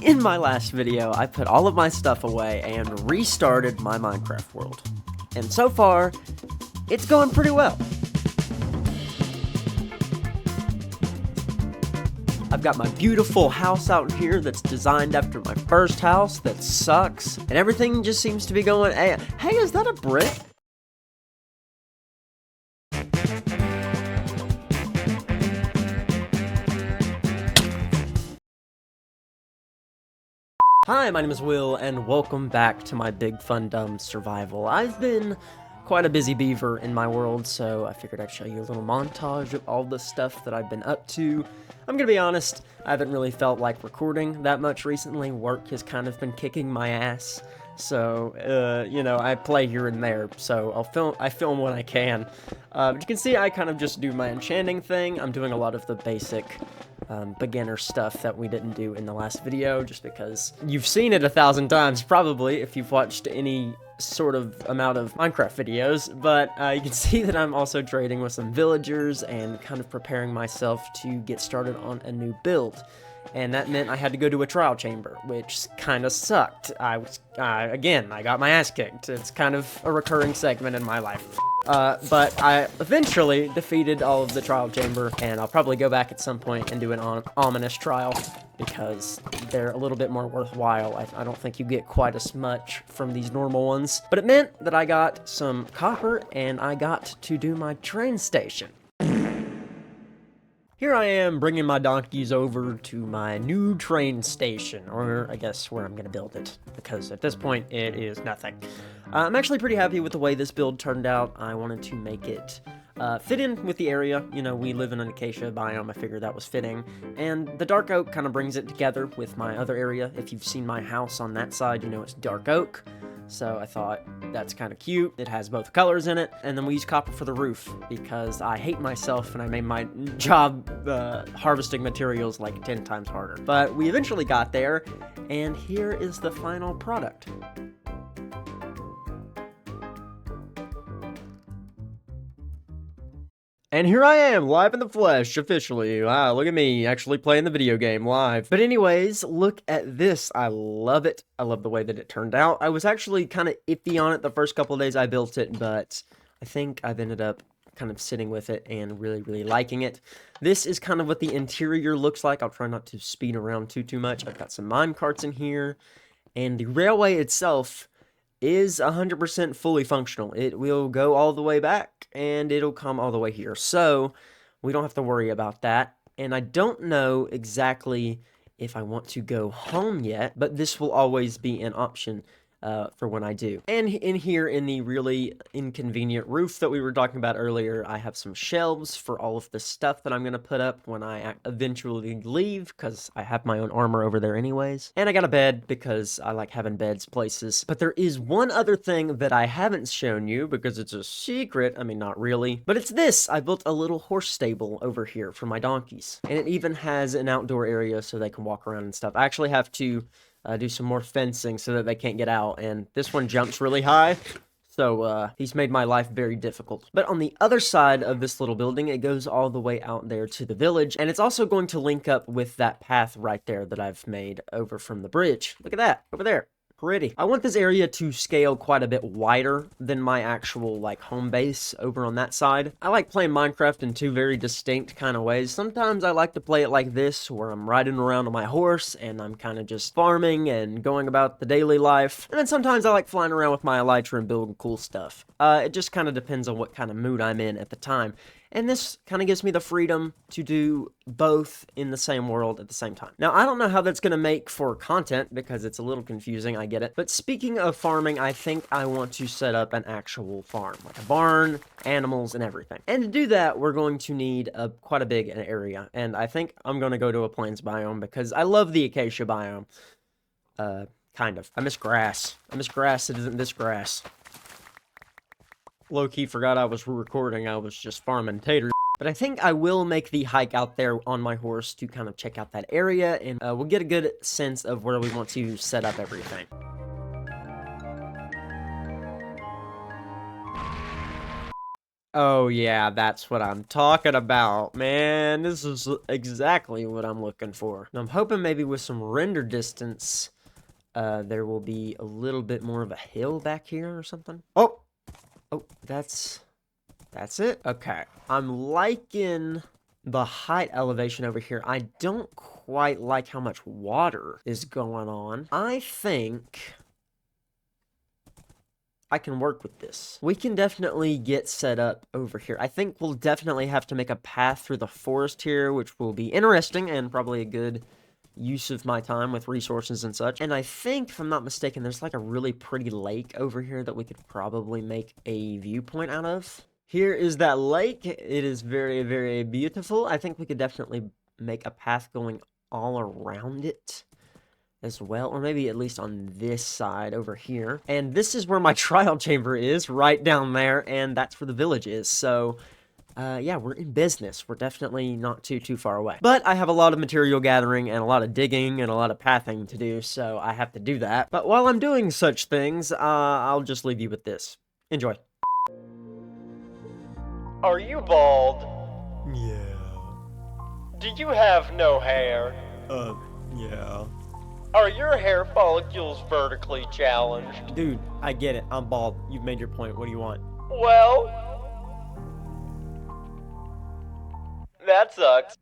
In my last video, I put all of my stuff away and restarted my Minecraft world. And so far, it's going pretty well. I've got my beautiful house out here that's designed after my first house that sucks, and everything just seems to be going, hey, is that a brick? Hi, my name is Will, and welcome back to my Big Fun Dumb Survival. I've been quite a busy beaver in my world, so I figured I'd show you a little montage of all the stuff that I've been up to. I'm gonna be honest, I haven't really felt like recording that much recently. Work has kind of been kicking my ass, so, you know, I play here and there, so I film when I can. But you can see I kind of just do my enchanting thing. I'm doing a lot of the basic beginner stuff that we didn't do in the last video, just because you've seen it 1,000 times, probably, if you've watched any sort of amount of Minecraft videos, but you can see that I'm also trading with some villagers and kind of preparing myself to get started on a new build. And that meant I had to go to a trial chamber, which kind of sucked. Again, I got my ass kicked. It's kind of a recurring segment in my life. But I eventually defeated all of the trial chamber, and I'll probably go back at some point and do an ominous trial, because they're a little bit more worthwhile. I don't think you get quite as much from these normal ones. But it meant that I got some copper, and I got to do my train station. Here I am bringing my donkeys over to my new train station, or I guess where I'm going to build it, because at this point it is nothing. I'm actually pretty happy with the way this build turned out. I wanted to make it fit in with the area. You know, we live in an acacia biome, I figured that was fitting, and the dark oak kind of brings it together with my other area. If you've seen my house on that side, you know it's dark oak. So I thought that's kind of cute. It has both colors in it, and then we use copper for the roof because I hate myself and I made my job harvesting materials like 10 times harder. But we eventually got there, and here is the final product. And here I am, live in the flesh, officially. Wow, look at me, actually playing the video game live. But anyways, look at this. I love it. I love the way that it turned out. I was actually kind of iffy on it the first couple of days I built it, but I think I've ended up kind of sitting with it and really, really liking it. This is kind of what the interior looks like. I'll try not to speed around too much. I've got some mine carts in here, and the railway itself is 100% fully functional. It will go all the way back, and it'll come all the way here. So, we don't have to worry about that. And I don't know exactly if I want to go home yet, but this will always be an option for when I do. And in here, in the really inconvenient roof that we were talking about earlier, I have some shelves for all of the stuff that I'm going to put up when I eventually leave, because I have my own armor over there anyways. And I got a bed, because I like having beds places. But there is one other thing that I haven't shown you, because it's a secret. I mean, not really. But it's this. I built a little horse stable over here for my donkeys. And it even has an outdoor area so they can walk around and stuff. I actually have to do some more fencing so that they can't get out, and this one jumps really high, so he's made my life very difficult. But on the other side of this little building, it goes all the way out there to the village, and it's also going to link up with that path right there that I've made over from the bridge. Look at that, over there. Pretty. I want this area to scale quite a bit wider than my actual, like, home base over on that side. I like playing Minecraft in two very distinct kind of ways. Sometimes I like to play it like this, where I'm riding around on my horse, and I'm kind of just farming and going about the daily life. And then sometimes I like flying around with my elytra and building cool stuff. It just kind of depends on what kind of mood I'm in at the time. And this kind of gives me the freedom to do both in the same world at the same time. Now, I don't know how that's going to make for content, because it's a little confusing, I get it. But speaking of farming, I think I want to set up an actual farm, like a barn, animals, and everything. And to do that, we're going to need quite a big area. And I think I'm going to go to a plains biome, because I love the acacia biome. Kind of. I miss grass. I miss grass that isn't this grass. Low-key forgot I was recording. I was just farming taters. But I think I will make the hike out there on my horse to kind of check out that area, and we'll get a good sense of where we want to set up everything. Oh yeah, that's what I'm talking about, man. This is exactly what I'm looking for. And I'm hoping maybe with some render distance, there will be a little bit more of a hill back here or something. Oh, that's it. Okay, I'm liking the height elevation over here. I don't quite like how much water is going on. I think I can work with this. We can definitely get set up over here. I think we'll definitely have to make a path through the forest here, which will be interesting and probably a good use of my time with resources and such. And I think, if I'm not mistaken, there's like a really pretty lake over here that we could probably make a viewpoint out of. Here is that lake. It is very, very beautiful. I think we could definitely make a path going all around it as well, or maybe at least on this side over here. And this is where my trial chamber is, right down there, and that's where the village is. So yeah, we're in business. We're definitely not too far away. But I have a lot of material gathering and a lot of digging and a lot of pathing to do, so I have to do that. But while I'm doing such things, I'll just leave you with this. Enjoy. Are you bald? Yeah. Do you have no hair? Yeah. Are your hair follicles vertically challenged? Dude, I get it. I'm bald. You've made your point. What do you want? Well, that sucks.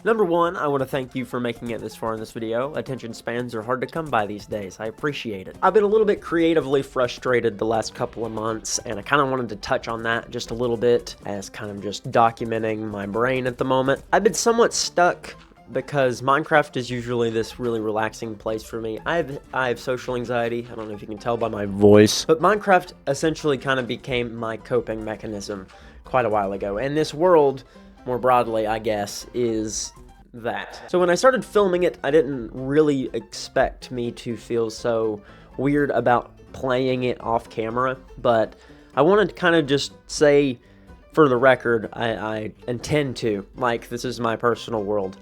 Number one, I want to thank you for making it this far in this video. Attention spans are hard to come by these days. I appreciate it. I've been a little bit creatively frustrated the last couple of months, and I kind of wanted to touch on that just a little bit as kind of just documenting my brain at the moment. I've been somewhat stuck because Minecraft is usually this really relaxing place for me. I have social anxiety. I don't know if you can tell by my voice, but Minecraft essentially kind of became my coping mechanism quite a while ago. And this world, more broadly, I guess, is that. So when I started filming it, I didn't really expect me to feel so weird about playing it off camera, but I wanted to kind of just say, for the record, I intend to. Like, this is my personal world,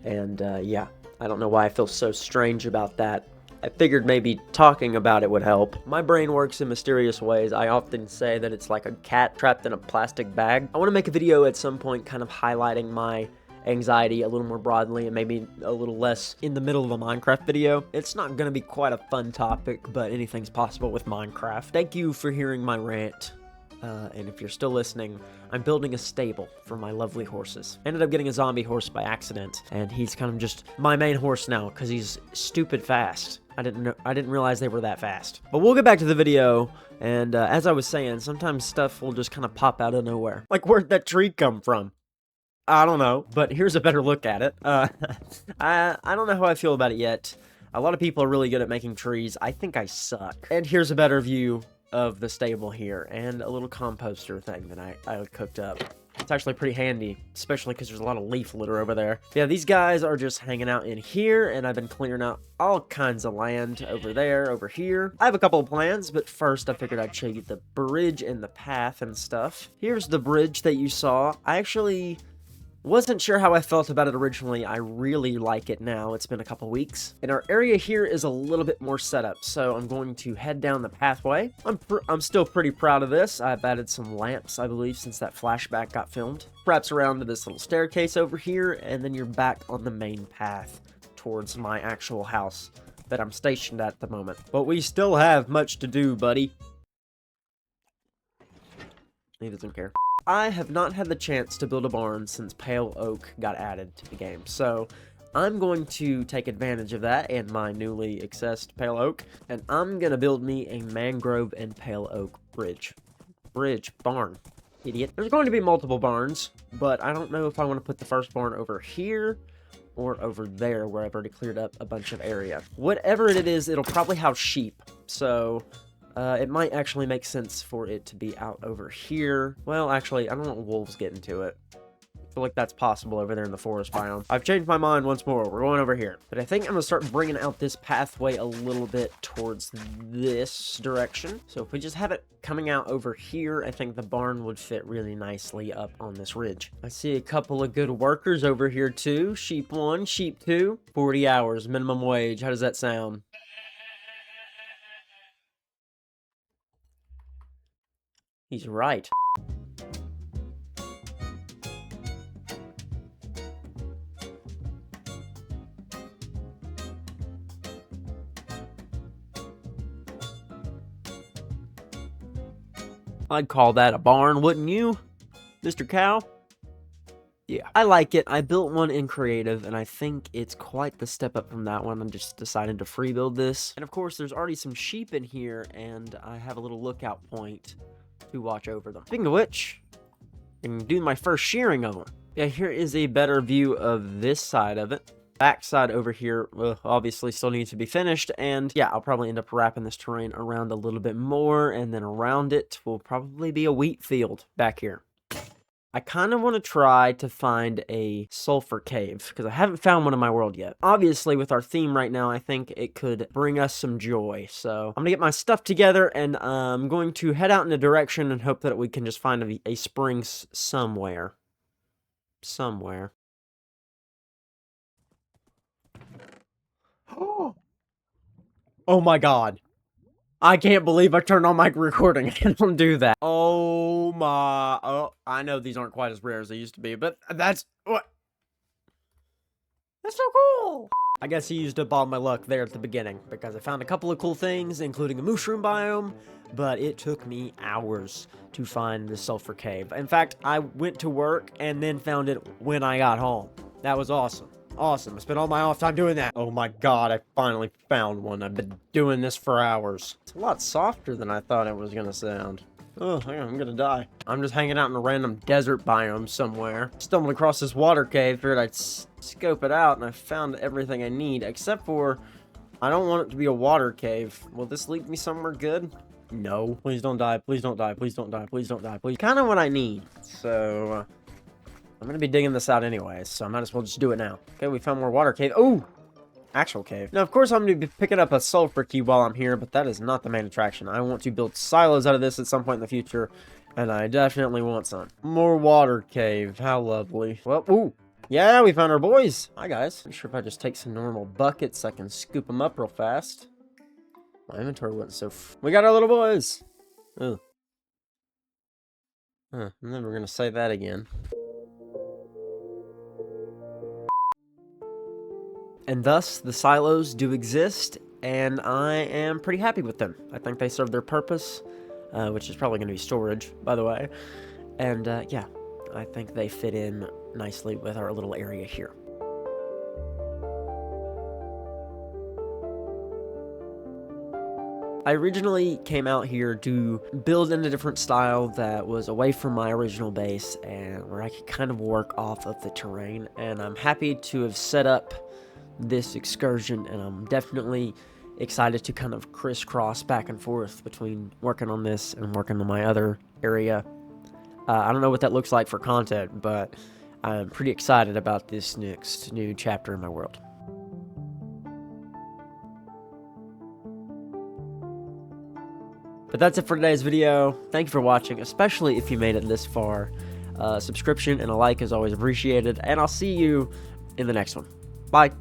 and yeah, I don't know why I feel so strange about that. I figured maybe talking about it would help. My brain works in mysterious ways. I often say that it's like a cat trapped in a plastic bag. I want to make a video at some point kind of highlighting my anxiety a little more broadly and maybe a little less in the middle of a Minecraft video. It's not going to be quite a fun topic, but anything's possible with Minecraft. Thank you for hearing my rant. And if you're still listening, I'm building a stable for my lovely horses. I ended up getting a zombie horse by accident, and he's kind of just my main horse now because he's stupid fast. I didn't realize they were that fast. But we'll get back to the video, and as I was saying, sometimes stuff will just kind of pop out of nowhere. Like, where'd that tree come from? I don't know, but here's a better look at it. I don't know how I feel about it yet. A lot of people are really good at making trees. I think I suck. And here's a better view of the stable here, and a little composter thing that I cooked up. It's actually pretty handy, especially because there's a lot of leaf litter over there. Yeah, these guys are just hanging out in here, and I've been clearing out all kinds of land over there, over here. I have a couple of plans, but first I figured I'd show you the bridge and the path and stuff. Here's the bridge that you saw. I actually wasn't sure how I felt about it originally. I really like it now. It's been a couple weeks. And our area here is a little bit more set up, so I'm going to head down the pathway. I'm still pretty proud of this. I've added some lamps, I believe, since that flashback got filmed. Wraps around to this little staircase over here, and then you're back on the main path towards my actual house that I'm stationed at the moment. But we still have much to do, buddy. He doesn't care. I have not had the chance to build a barn since Pale Oak got added to the game, so I'm going to take advantage of that and my newly accessed Pale Oak, and I'm gonna build me a mangrove and Pale Oak barn, idiot. There's going to be multiple barns, but I don't know if I want to put the first barn over here or over there where I've already cleared up a bunch of area. Whatever it is, it'll probably house sheep, so it might actually make sense for it to be out over here. Well, actually, I don't want wolves getting to it. feel like that's possible over there in the forest biome. I've changed my mind once more. We're going over here. But I think I'm going to start bringing out this pathway a little bit towards this direction. So if we just have it coming out over here, I think the barn would fit really nicely up on this ridge. I see a couple of good workers over here too. Sheep 1, sheep 2. 40 hours, minimum wage. How does that sound? He's right. I'd call that a barn, wouldn't you, Mr. Cow? Yeah, I like it. I built one in creative, and I think it's quite the step up from that one. I just decided to free build this. And of course, there's already some sheep in here, and I have a little lookout point to watch over them. Speaking of which, I can do my first shearing of them. Yeah, here is a better view of this side of it. Backside over here obviously still needs to be finished, and yeah, I'll probably end up wrapping this terrain around a little bit more, and then around it will probably be a wheat field back here. I kind of want to try to find a sulfur cave, because I haven't found one in my world yet. Obviously, with our theme right now, I think it could bring us some joy. So I'm going to get my stuff together, and I'm going to head out in a direction and hope that we can just find a spring somewhere. Somewhere. Oh my god. I can't believe I turned on my recording. I don't do that. Oh my... Oh, I know these aren't quite as rare as they used to be, but that's... What? That's so cool! I guess he used up all my luck there at the beginning, because I found a couple of cool things, including a mushroom biome, but it took me hours to find the sulfur cave. In fact, I went to work and then found it when I got home. That was awesome. Awesome. I spent all my off time doing that. Oh my god, I finally found one. I've been doing this for hours. It's a lot softer than I thought it was gonna sound. Oh, I'm gonna die. I'm just hanging out in a random desert biome somewhere. Stumbled across this water cave, figured I'd scope it out, and I found everything I need, except for I don't want it to be a water cave. Will this lead me somewhere good? No. Please don't die. Please don't die. Please don't die. Please don't die. Please. Kind of what I need. So... I'm going to be digging this out anyways, so I might as well just do it now. Okay, we found more water cave. Oh! Actual cave. Now, of course, I'm going to be picking up a sulfur key while I'm here, but that is not the main attraction. I want to build silos out of this at some point in the future, and I definitely want some. More water cave. How lovely. Well, ooh. Yeah, we found our boys. Hi, guys. I'm sure if I just take some normal buckets, I can scoop them up real fast. My inventory wasn't so... We got our little boys. Ooh. Huh, I'm never going to say that again. And thus, the silos do exist, and I am pretty happy with them. I think they serve their purpose, which is probably going to be storage, by the way. And, yeah, I think they fit in nicely with our little area here. I originally came out here to build in a different style that was away from my original base, and where I could kind of work off of the terrain, and I'm happy to have set up this excursion, and I'm definitely excited to kind of crisscross back and forth between working on this and working on my other area. I don't know what that looks like for content, but I'm pretty excited about this next new chapter in my world. But that's it for today's video. Thank you for watching, especially if you made it this far. Subscription and a like is always appreciated, and I'll see you in the next one. Bye.